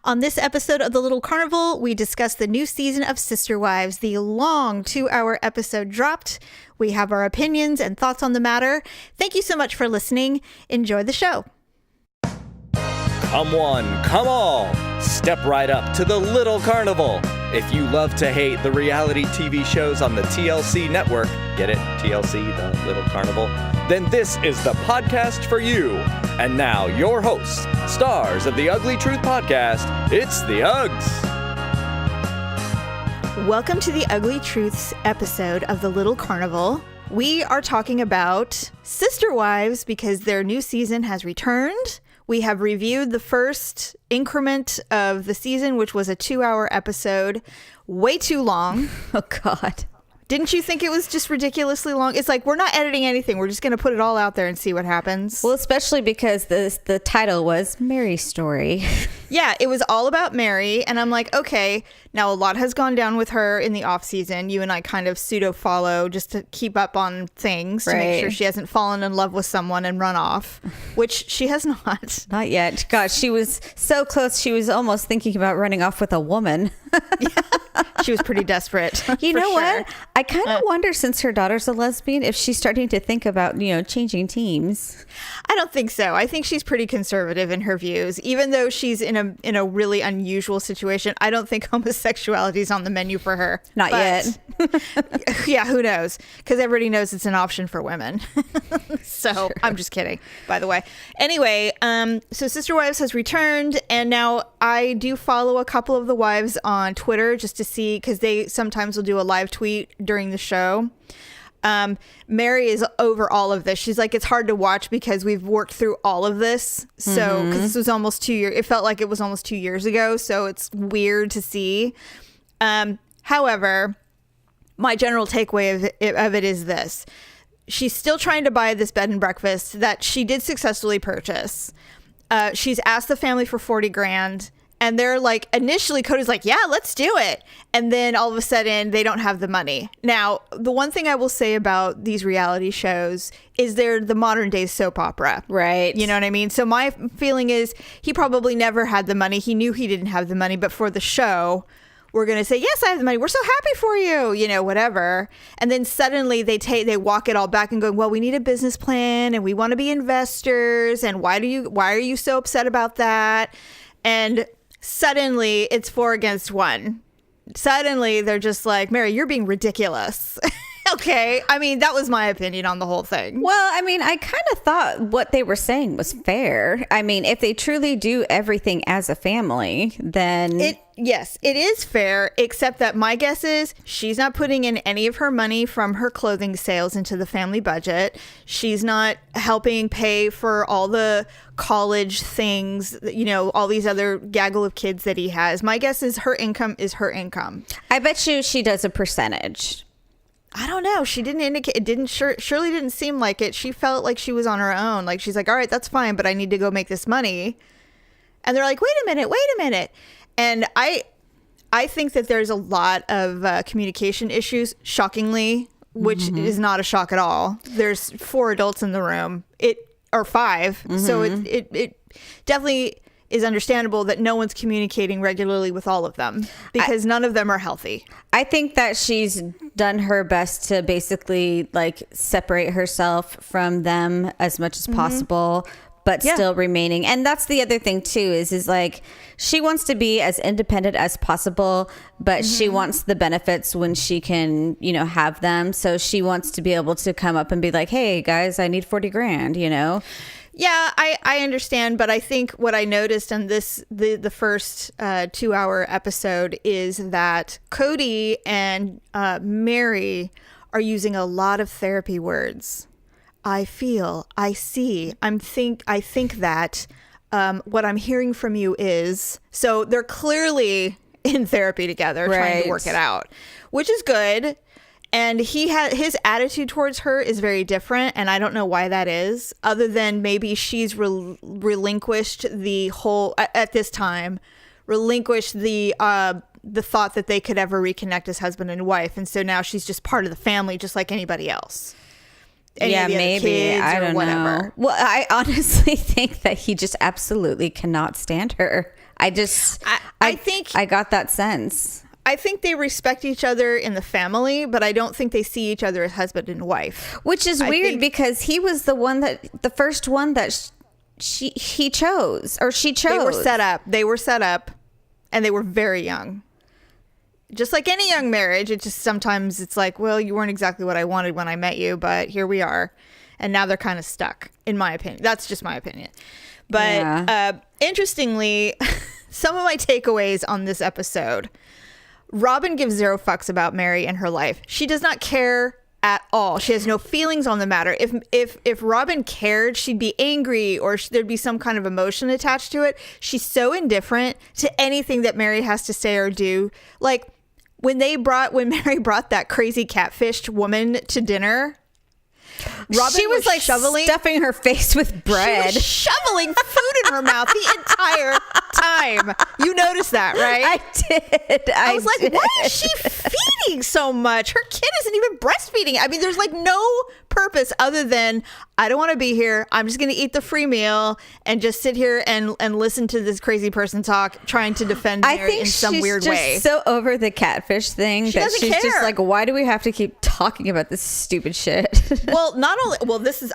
On this episode of the Little Carnival, we discuss the new season of Sister Wives. The long 2-hour episode dropped. We have our opinions and thoughts on the matter. Thank you so much for listening. Enjoy the show. Come one, come all. Step right up to the Little Carnival. If you love to hate the reality TV shows on the TLC network, get it? TLC, the Little Carnival? Then this is the podcast for you. And now, your hosts, stars of the Ugly Truth podcast, it's the Uggs. Welcome to the Ugly Truths episode of the Little Carnival. We are talking about Sister Wives because their new season has returned. We have reviewed the first increment of the season, which was a 2-hour episode. Way too long. Oh, God. Didn't you think it was just ridiculously long? It's like, we're not editing anything. We're just going to put it all out there and see what happens. Well, especially because the title was Mary's Story. Yeah, it was all about Mary. And I'm like, okay, now a lot has gone down with her in the off season. You and I kind of pseudo follow just to keep up on things to make sure she hasn't fallen in love with someone and run off, which she has not. Not yet. God, she was so close. She was almost thinking about running off with a woman. Yeah, she was pretty desperate. You know what? I kind of wonder, since her daughter's a lesbian, if she's starting to think about, changing teams. I don't think so. I think she's pretty conservative in her views. Even though she's in a really unusual situation, I don't think homosexuality is on the menu for her. Not yet. Yeah, who knows? Because everybody knows it's an option for women. So sure. I'm just kidding, by the way. Anyway, so Sister Wives has returned, and now I do follow a couple of the wives on Twitter just to see, because they sometimes will do a live tweet during the show. Mary is over all of this. She's like, it's hard to watch because we've worked through all of this. So, because this was almost 2 years, it felt like it was almost 2 years ago. So it's weird to see. However, my general takeaway of it is this. She's still trying to buy this bed and breakfast that she did successfully purchase. She's asked the family for $40,000. And they're like, initially Cody's like, yeah, let's do it. And then all of a sudden they don't have the money. Now, the one thing I will say about these reality shows is they're the modern day soap opera. Right. You know what I mean? So my feeling is he probably never had the money. He knew he didn't have the money, but for the show, we're going to say, yes, I have the money. We're so happy for you, whatever. And then suddenly they walk it all back and go, well, we need a business plan and we want to be investors. And why are you so upset about that? And suddenly it's 4 against 1. Suddenly they're just like, Mary, you're being ridiculous. Okay. I mean, that was my opinion on the whole thing. Well, I mean, I kind of thought what they were saying was fair. I mean, if they truly do everything as a family, then... Yes, it is fair, except that my guess is she's not putting in any of her money from her clothing sales into the family budget. She's not helping pay for all the college things, all these other gaggle of kids that he has. My guess is her income is her income. I bet you she does a percentage. I don't know. She didn't indicate. It didn't. Surely didn't seem like it. She felt like she was on her own. Like she's like, all right, that's fine, but I need to go make this money. And they're like, wait a minute. And I think that there's a lot of communication issues, shockingly, which is not a shock at all. There's 4 adults in the room, or 5. So it definitely is understandable that no one's communicating regularly with all of them because none of them are healthy. I think that she's done her best to basically separate herself from them as much as possible, but still remaining. And that's the other thing too, is like, she wants to be as independent as possible, but she wants the benefits when she can, have them. So she wants to be able to come up and be like, hey guys, I need $40,000, Yeah, I understand, but I think what I noticed on the first 2-hour episode is that Cody and Mary are using a lot of therapy words. I feel, I see, I think that what I'm hearing from you is, so they're clearly in therapy together, trying to work it out, which is good. And his attitude towards her is very different, and I don't know why that is, other than maybe she's relinquished the whole, at this time, relinquished the thought that they could ever reconnect as husband and wife, and so now she's just part of the family, just like anybody else. Yeah, maybe. I don't know. Well, I honestly think that he just absolutely cannot stand her. I just, I think I got that sense. I think they respect each other in the family, but I don't think they see each other as husband and wife. Which is weird because he was the first one that he chose, or she chose. They were set up and they were very young. Just like any young marriage, it just sometimes it's like, well, you weren't exactly what I wanted when I met you, but here we are. And now they're kind of stuck, in my opinion. That's just my opinion. But interestingly, some of my takeaways on this episode, Robin gives zero fucks about Mary and her life. She does not care at all. She has no feelings on the matter. If Robin cared, she'd be angry or there'd be some kind of emotion attached to it. She's so indifferent to anything that Mary has to say or do. Like when Mary brought that crazy catfished woman to dinner, Robin she was like stuffing her face with bread. She was shoveling food in her mouth the entire time. You noticed that, right? I did. I was like, why is she feeding so much? Her kid isn't even breastfeeding. I mean, there's like no purpose other than I don't want to be here. I'm just going to eat the free meal and just sit here and listen to this crazy person talk, trying to defend Mary in some weird way. I think she's just so over the catfish thing that she's just like, why do we have to keep talking about this stupid shit? Well, not only,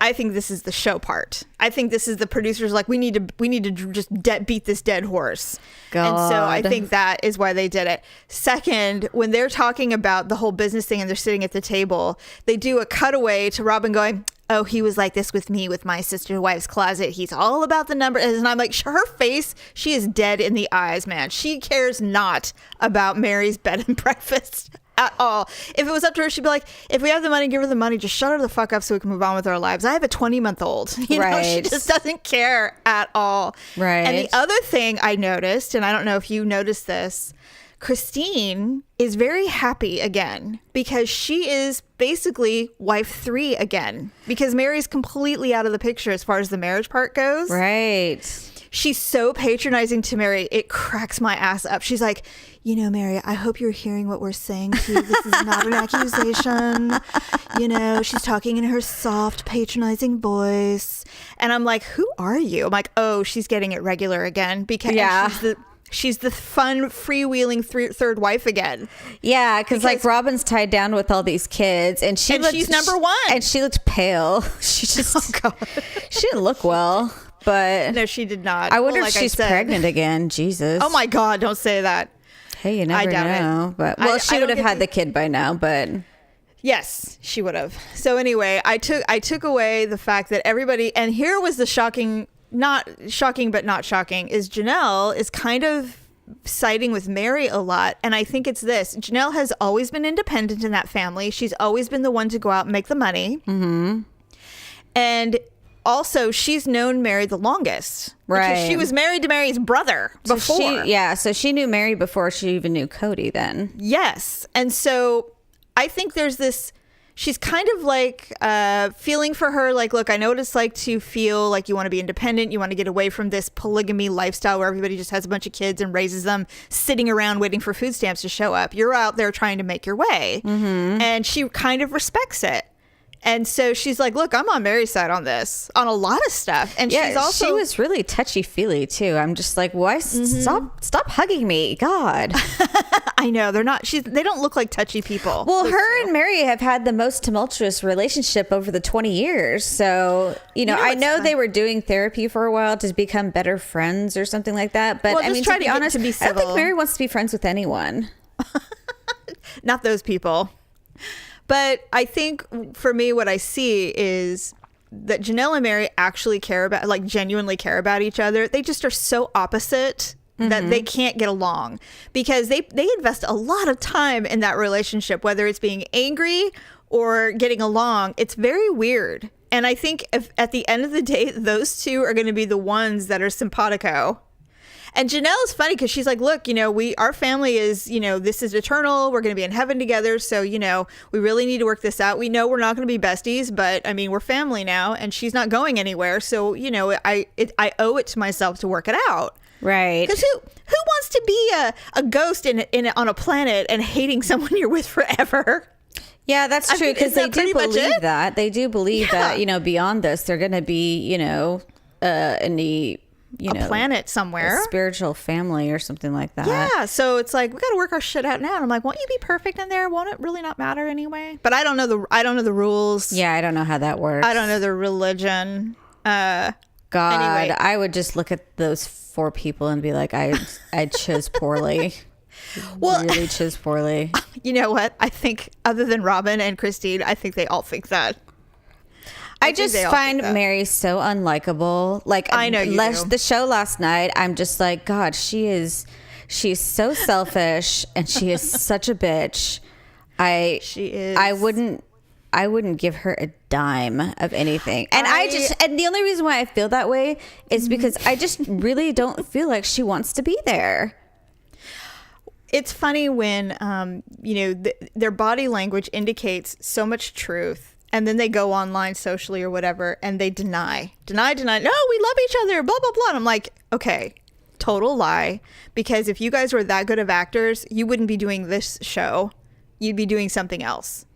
I think this is the show part. I think this is the producers like, we need to just beat this dead horse. God. And so I think that is why they did it. Second, when they're talking about the whole business thing and they're sitting at the table, they do a cutaway to Robin going, oh, he was like this with me with my sister's wife's closet. He's all about the numbers. And I'm like, her face, she is dead in the eyes, man. She cares not about Mary's bed and breakfast at all. If it was up to her, she'd be like, if we have the money, give her the money. Just shut her the fuck up so we can move on with our lives. I have a 20-month-old. You know, she just doesn't care at all. Right. And the other thing I noticed, and I don't know if you noticed this, Christine is very happy again because she is basically wife 3 again because Mary's completely out of the picture as far as the marriage part goes. Right. She's so patronizing to Mary. It cracks my ass up. She's like, you know, Mary, I hope you're hearing what we're saying to you. This is not an accusation. You know, she's talking in her soft, patronizing voice. And I'm like, who are you? I'm like, oh, she's getting it regular again because she's the fun, freewheeling third wife again. Yeah, because like Robin's tied down with all these kids, and she's number one, and she looked pale. She just, she didn't look well. But no, she did not. I wonder if she's pregnant again. Jesus. Oh my God! Don't say that. Hey, you never know. But she would have had the kid by now. But yes, she would have. So anyway, I took away the fact that everybody, and here was the shocking. Not shocking, but not shocking, is Janelle is kind of siding with Mary a lot. And I think it's this. Janelle has always been independent in that family. She's always been the one to go out and make the money. Mm-hmm. And also, she's known Mary the longest. Right. Because she was married to Mary's brother before. So she knew Mary before she even knew Cody then. Yes. And so I think there's this... She's kind of like feeling for her, like, look, I know what it's like to feel like you want to be independent. You want to get away from this polygamy lifestyle where everybody just has a bunch of kids and raises them sitting around waiting for food stamps to show up. You're out there trying to make your way. Mm-hmm. And she kind of respects it. And so she's like, look, I'm on Mary's side on this, on a lot of stuff. And she's also... she was really touchy-feely, too. I'm just like, why? Stop hugging me. God. I know. They're not... They don't look like touchy people. Well, her and Mary have had the most tumultuous relationship over the 20 years. So, I know they were doing therapy for a while to become better friends or something like that. But, I mean, to be honest, I don't think Mary wants to be friends with anyone. Not those people. But I think for me, what I see is that Janelle and Mary actually genuinely care about each other. They just are so opposite that they can't get along because they invest a lot of time in that relationship, whether it's being angry or getting along. It's very weird. And I think at the end of the day, those two are going to be the ones that are simpatico. And Janelle is funny because she's like, look, our family is, this is eternal. We're going to be in heaven together. So, we really need to work this out. We know we're not going to be besties, but I mean, we're family now and she's not going anywhere. So, I owe it to myself to work it out. Right. Because who wants to be a ghost on a planet and hating someone you're with forever? Yeah, that's true. Because they do believe that. They do believe that, beyond this, they're going to be, in the planet somewhere, a spiritual family or something like that. Yeah, so it's like we got to work our shit out now. And I'm like, won't you be perfect in there? Won't it really not matter anyway? But I don't know the rules. Yeah, I don't know how that works. I don't know the religion. God, anyway. I would just look at those 4 people and be like, I chose poorly. Well, really chose poorly. You know what? I think other than Robin and Christine, I think they all think that. I just find Mary so unlikable. Like, I know you do. The show last night, I'm just like, God, she's so selfish and she is such a bitch. She is. I wouldn't give her a dime of anything. And and the only reason why I feel that way is because I just really don't feel like she wants to be there. It's funny when, their body language indicates so much truth. And then they go online socially or whatever, and they deny. No, we love each other, blah, blah, blah. And I'm like, okay, total lie. Because if you guys were that good of actors, you wouldn't be doing this show. You'd be doing something else.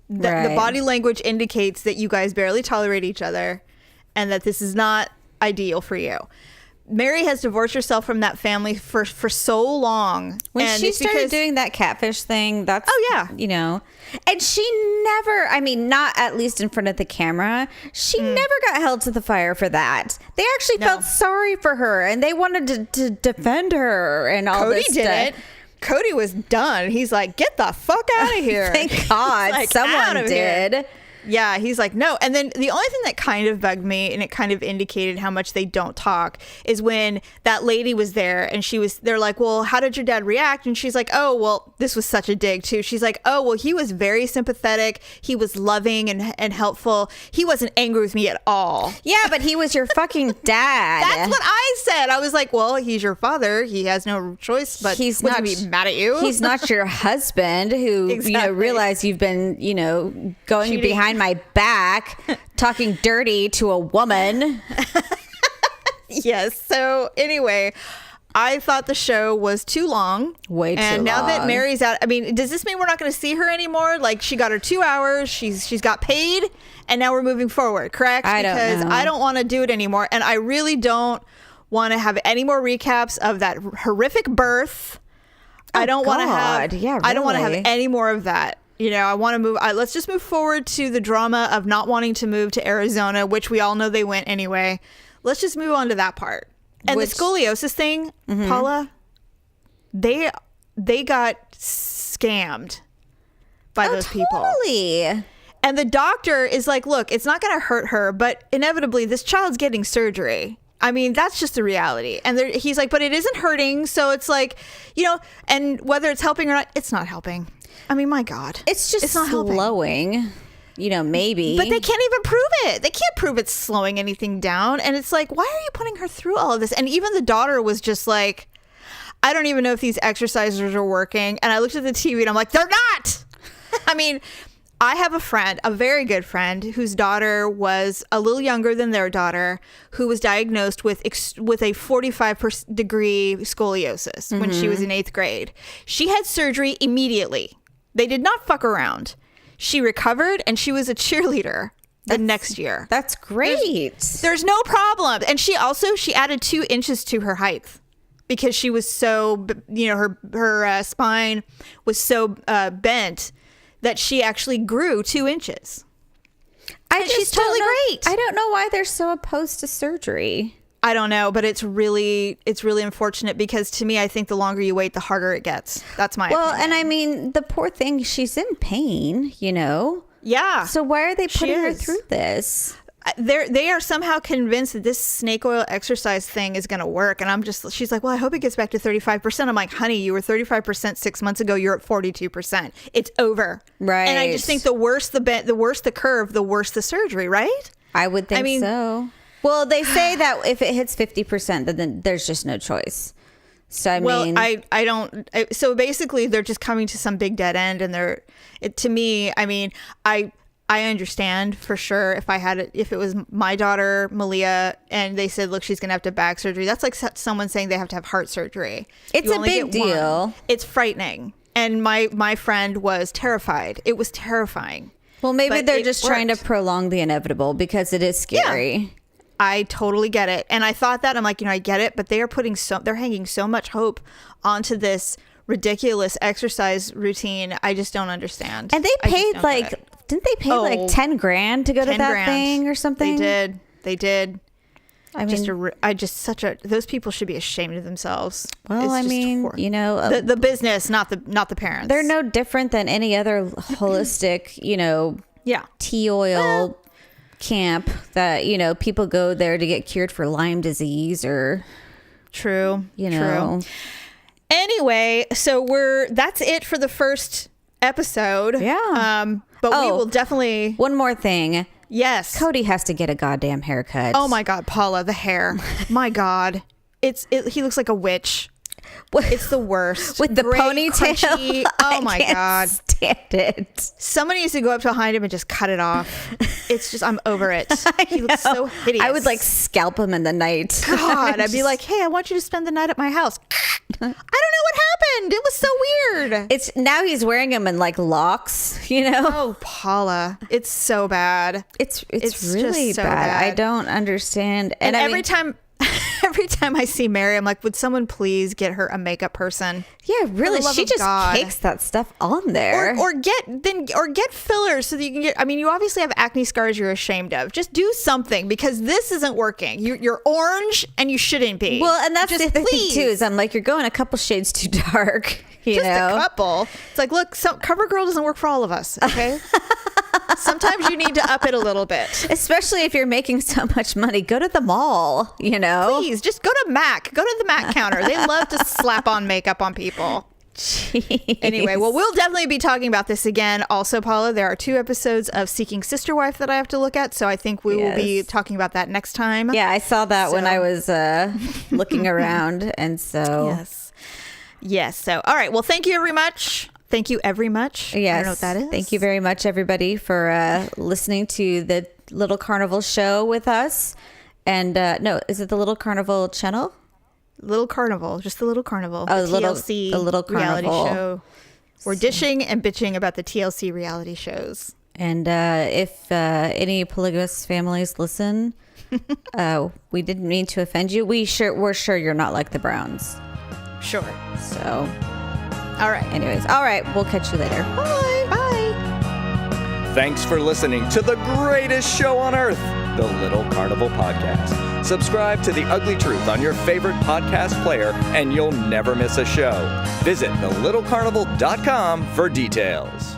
The body language indicates that you guys barely tolerate each other and that this is not ideal for you. Mary has divorced herself from that family for so long. When she started doing that catfish thing, that's... Oh, yeah. And she never, not at least in front of the camera, she never got held to the fire for that. They actually felt sorry for her, and they wanted to defend her and all this stuff. Cody did it. Cody was done. He's like, get the fuck out of here. Thank God someone did. Here. Yeah, he's like, no. And then the only thing that kind of bugged me, and it kind of indicated how much they don't talk, is when that lady was there and they're like, well, how did your dad react? And she's like, oh, well, this was such a dig too. She's like, oh, well, he was very sympathetic. He was loving and helpful. He wasn't angry with me at all. Yeah, but he was your fucking dad. That's what I said. I was like, well, he's your father. He has no choice, but he's not be mad at you. He's not your husband who, realize you've been, going behind my back talking dirty to a woman. Yes. So anyway, I thought the show was too long. Way too long. And now that Mary's out, does this mean we're not going to see her anymore? Like, she got her 2 hours, she's got paid, and now we're moving forward, correct? Because I don't want to do it anymore, and I really don't want to have any more recaps of that horrific birth. I don't want to have. Yeah, really. I don't want to have any more of that. I want to move. Let's just move forward to the drama of not wanting to move to Arizona, which we all know they went anyway. Let's just move on to that part. And the scoliosis thing, Paula, they got scammed by those people. Totally. And the doctor is like, look, it's not going to hurt her, but inevitably this child's getting surgery. That's just the reality. And he's like, but it isn't hurting. So it's like, and whether it's helping or not, it's not helping. My God. It's not slowing, maybe. But they can't even prove it. They can't prove it's slowing anything down. And it's like, why are you putting her through all of this? And even the daughter was just like, I don't even know if these exercisers are working. And I looked at the TV and I'm like, they're not. I have a friend, a very good friend, whose daughter was a little younger than their daughter, who was diagnosed with a 45-degree scoliosis when she was in 8th grade. She had surgery immediately. They did not fuck around. She recovered, and she was a cheerleader the next year. That's great. There's no problem. And she added 2 inches to her height because she was so, her spine was so bent that she actually grew 2 inches. She's totally great. I don't know why they're so opposed to surgery. I don't know, but it's really unfortunate because to me, I think the longer you wait, the harder it gets. That's my opinion. And the poor thing, she's in pain, Yeah. So why are they putting her through this? They are somehow convinced that this snake oil exercise thing is going to work. And she's like, well, I hope it gets back to 35%. I'm like, honey, you were 35% 6 months ago. You're at 42%. It's over. Right. And I just think the worse the curve, the worse the surgery, right? I would think so. Well, they say that if it hits 50%, then there's just no choice. So I don't. So basically, they're just coming to some big dead end, and to me, I understand for sure if it was my daughter Malia and they said, look, she's gonna have to have back surgery. That's like someone saying they have to have heart surgery. It's a big deal. It's frightening, and my friend was terrified. It was terrifying. Well, maybe they're just trying to prolong the inevitable because it is scary. Yeah. I totally get it. And I thought that, I'm like, I get it, but they're hanging so much hope onto this ridiculous exercise routine. I just don't understand. And they paid didn't they pay like $10,000 to go to that thing or something? They did. I mean, those people should be ashamed of themselves. Well, I mean, the business, not the parents. They're no different than any other holistic, tea oil camp that, people go there to get cured for Lyme disease or true. True. Anyway, so that's it for the first episode. Yeah. But we will definitely. One more thing. Yes. Cody has to get a goddamn haircut. Oh my God, Paula, the hair. My God. He looks like a witch. It's the worst. With the Gray, ponytail. Crunchy. Oh my God. Stand it. Somebody needs to go up behind him and just cut it off. It's just, I'm over it. He looks so hideous. I would scalp him in the night. God, I'd be like, hey, I want you to spend the night at my house. I don't know what happened. It was so weird. Now he's wearing them in locks, Oh, Paula. It's so bad. It's really just so bad. I don't understand. And every time I see Mary, I'm like, would someone please get her a makeup person? Yeah, really. She just cakes that stuff on there. Or get fillers so that you can get. I mean, you obviously have acne scars you're ashamed of. Just do something because this isn't working. You're orange and you shouldn't be. Well, and that's the other thing too. Is I'm like, you're going a couple shades too dark. Just a couple. It's like, look, CoverGirl doesn't work for all of us. Okay. Sometimes you need to up it a little bit. Especially if you're making so much money. Go to the mall, Please, just go to MAC. Go to the MAC counter. They love to slap on makeup on people. Jeez. Anyway, well, we'll definitely be talking about this again. Also, Paula, there are 2 episodes of Seeking Sister Wife that I have to look at, so I think we will be talking about that next time. Yeah, I saw that when I was looking around, and so... Yes, so, all right. Well, thank you very much. Thank you very much. Yes. I don't know what that is. Thank you very much, everybody, for listening to the Little Carnival show with us. And no, is it the Little Carnival channel? Little Carnival, just the Little Carnival. Oh, the TLC the Little reality Carnival show. We're dishing and bitching about the TLC reality shows. And if any polygamous families listen, we didn't mean to offend you. We're sure you're not like the Browns. Sure. So, all right. Anyways, all right. We'll catch you later. Bye. Bye. Thanks for listening to the greatest show on earth, the Little Carnival Podcast. Subscribe to The Ugly Truth on your favorite podcast player, and you'll never miss a show. Visit thelittlecarnival.com for details.